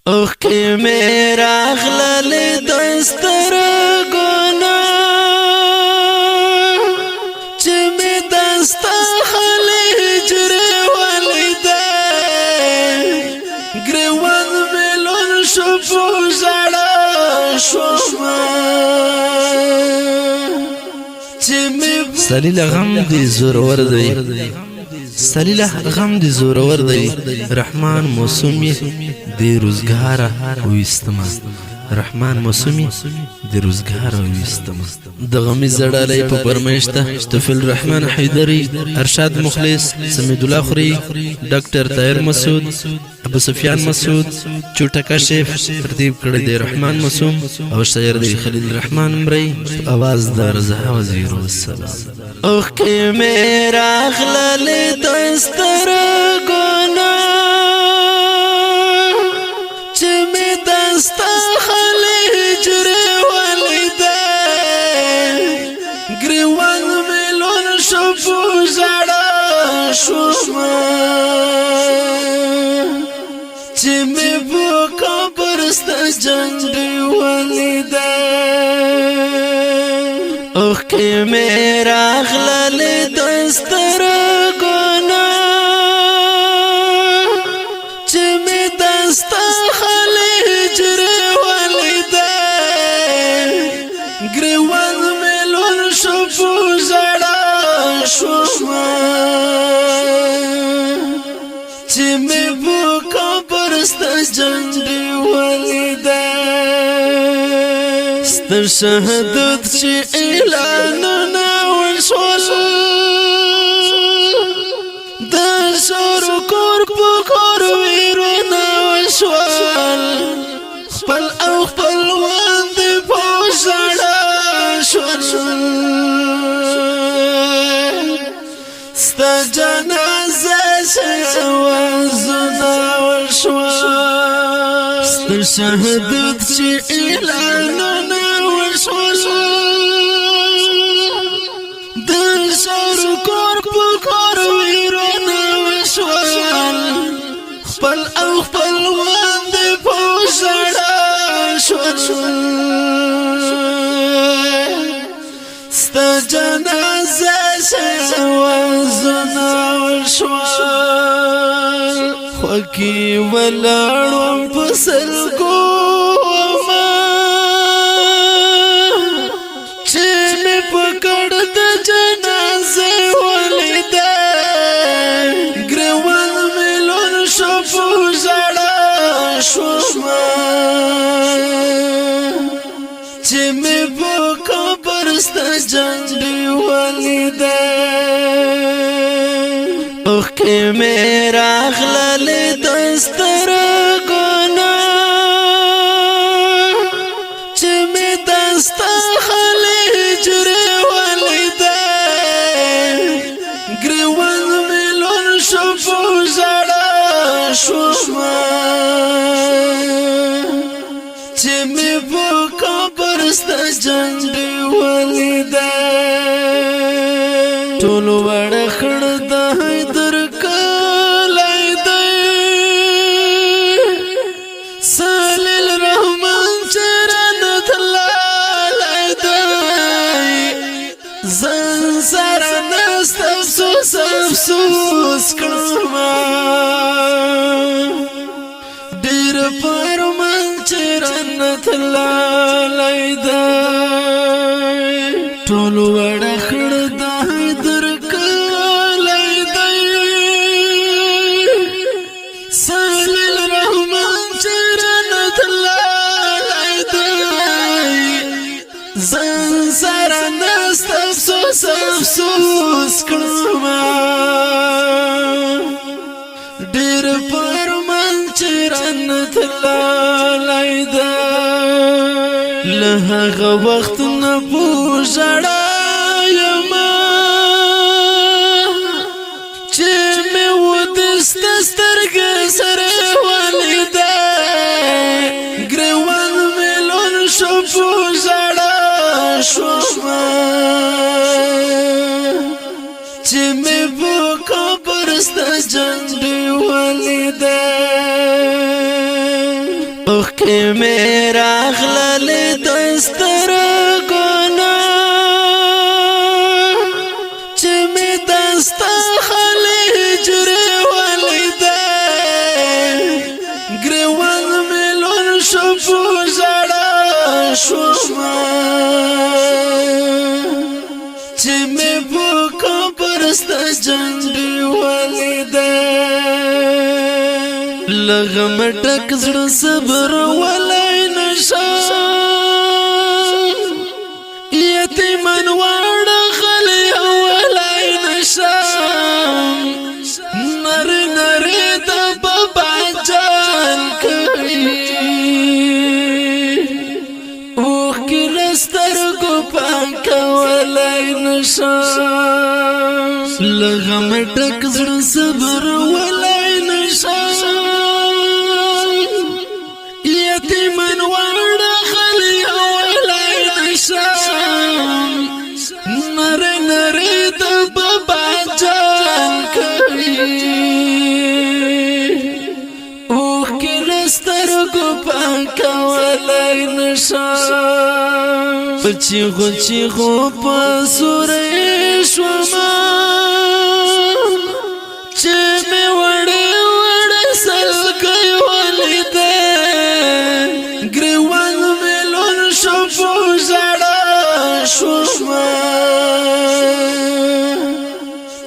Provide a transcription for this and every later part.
اوخ کی میرا غلل دستر گنا چه می دست خلیجر والده گریوان ملون شپو زڑا شوما چه می سلیل غم دی زورور دی سلیل غم دی زورور دی رحمان موسومی دی روزگار ویستما رحمان موسومی دی روزگار ویستما د غمی زړالی په پرمیشته توفیل رحمان حیدری ارشاد مخلص سمید الله خری ډاکټر طاهر مسعود ابو سفیان مسعود چوټه کشف ترتیب کړی دی رحمان موسوم او شاعر دی خلیل رحمان مری आवाज د رضا وزیر والسلام اوخ کی میرا غلل دستر گنا چه می دست خلیجر والده گریوان ملون شپو زڑا شوما چه می بوکا برست جنگی والده اوخ کی میرا غلل دستر گنا چه می دست خلیجر والده گریوان ملون شپو زڑا شوما چه می بوکا برست جنگی والده ستر شهادت چه اعلانونه وشول د شور کور په کور ویرونه وشول خپل او خپلوان دې په ژړا شول ستا جنازه شوازونه وشول ستر شهادت چې اعلانونه وشول د شور کور په کور ویرونه وشول خپل او خپلوان دې په ژړا شول ستا جنازه شوازونه وشول خوږې ولاړم په سلګو ما چې مې پکړ د جنازې ولیده ګریوان ملون شپو زړه شوما چې مې په قبر ستا جنډې ولیده اوخ کی میرا غلل دستر گنا چه می دست خلیجر والده گریوان ملون شپو زڑا شوما چه می په قبر ستا جنډې ولیده ټول وړ خړ د حیدر کلی دی سلیل رحمان چې رانه تللی دی زن سره نست افسوس افسوس کړمه ډېر پرمن چې رانه تللی دی ټول وړ خړ د حیدر کلی دی سلیل رحمان چې رانه تللی دی زن سره نست افسوس افسوس کړمه ډېر پرمن چې رانه تللی دی له هغه وخت نه په ژړا یمه چې مې ودسته سترګې سره ولیده ګریوان ملون شپو زړه شوما چې مې په قبر ستا جنډې ولیده اوخ کې مې راغللې دسترګونه چې مې دستا خلې هجرې ولیده ګریوان مې لون شو په ژړا شومه چې مې په قبر ستا جنډې ولیده لغم ټک زړه صبر ولای نشم یتیمن واړه غلی ولای نشم نر نر د بابا جان کوي اوخ کې لسترګو پاک ولای نشم لغم ټک زړه صبر ولای نشم یتیمن واړه غلی ولای نشم نر نر د بابا جان کوي اوخ کې لسترګو پاک ولای نشم چیغو چیغو په سورې شومه چې مې وړې وړې سلګۍ ولیده ګریوان مې لون شو په ژړا شومه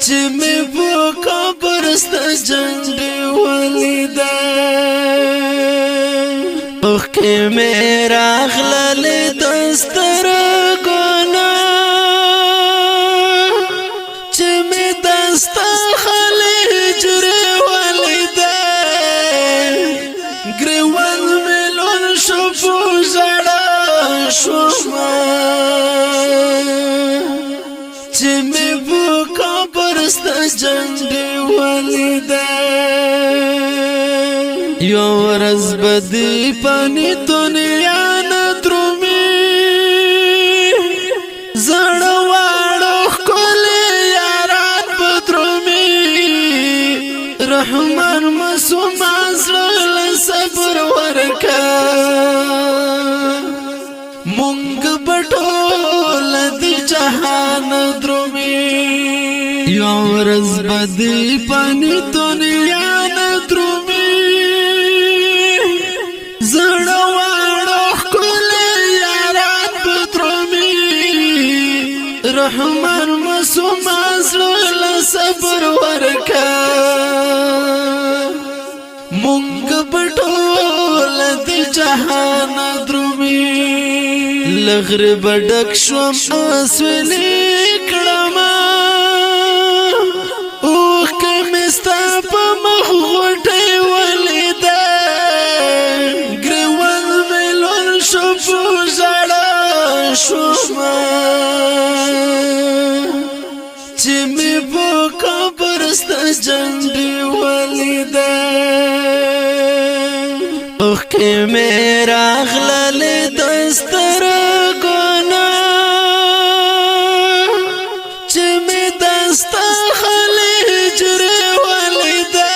چې مې په قبر ستا جنډې ولیده اوخ کې مې راغللې دسترګونه چې مې دستا خلې هجرې ولیده ګریوان مې لون شو په ژړا شومه چې مې په قبر ستا جنډې ولیده یو ورځ به دې پنې دنیا نه درومي زړه واړه ښکلي یاران به درومي رحمان معصوم زړه له صبر ورکه مونږ به ټول د جهان درومي یو ورځ به دې پنې دنیا نه درومي زړه واړه ښکلي یاران به درومي رحمان معصوم زړه له صبر ورکه مونږ به ټول د جهان درومي لغره به ډک شوم اسولې کړمه اوخ که مې ستا په مخ غوټۍ ولیده ګریوان مې لون شو په ژړا شومه چې مې په قبر ستا جنډې ولیده اوخ کې مې راغللې دسترګونه چې مې دستا خلې هجرې ولیده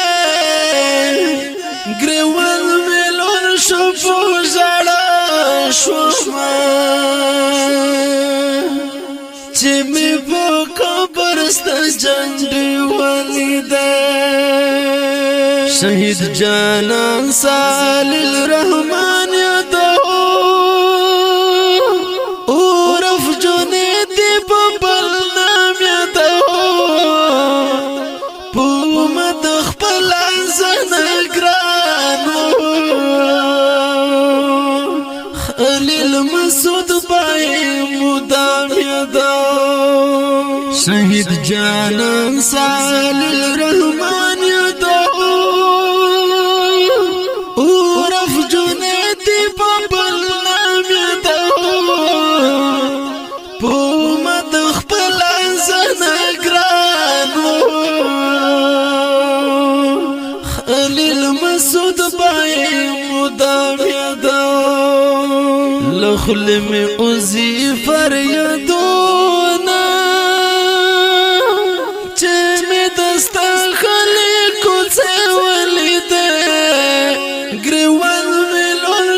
ګریوان مې لون شو په ژړا شومه چې مې په قبر ستا جنډې ولیده شهید جانان سالیل رحمان یادو عرف جنیدی په بل نام یادو په امت خپل ځنه ګرانو خلیل مسعود بای مدام یادو شهید جانان سالیل رحمان یادو عرف جنیدی په بل نام یادو په امت خپل ځنه ګرانو خلیل مسعود بای مدام یادو لخل مې اوزي فریادونه چې مې دستا خلې کوڅه ولیده ګریوان مې لون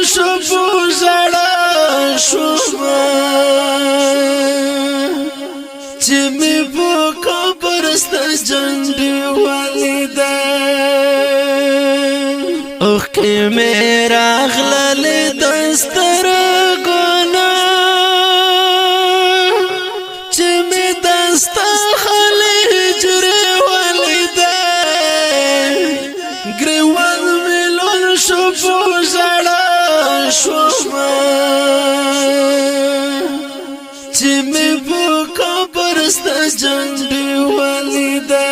جنډي والده اوخ کې مې راغللې دسترګونه چې مې دستا خلې هجرې والده ګریوان مې لون شو په ژړا شومه چې مې په قبر ستا جنډي والده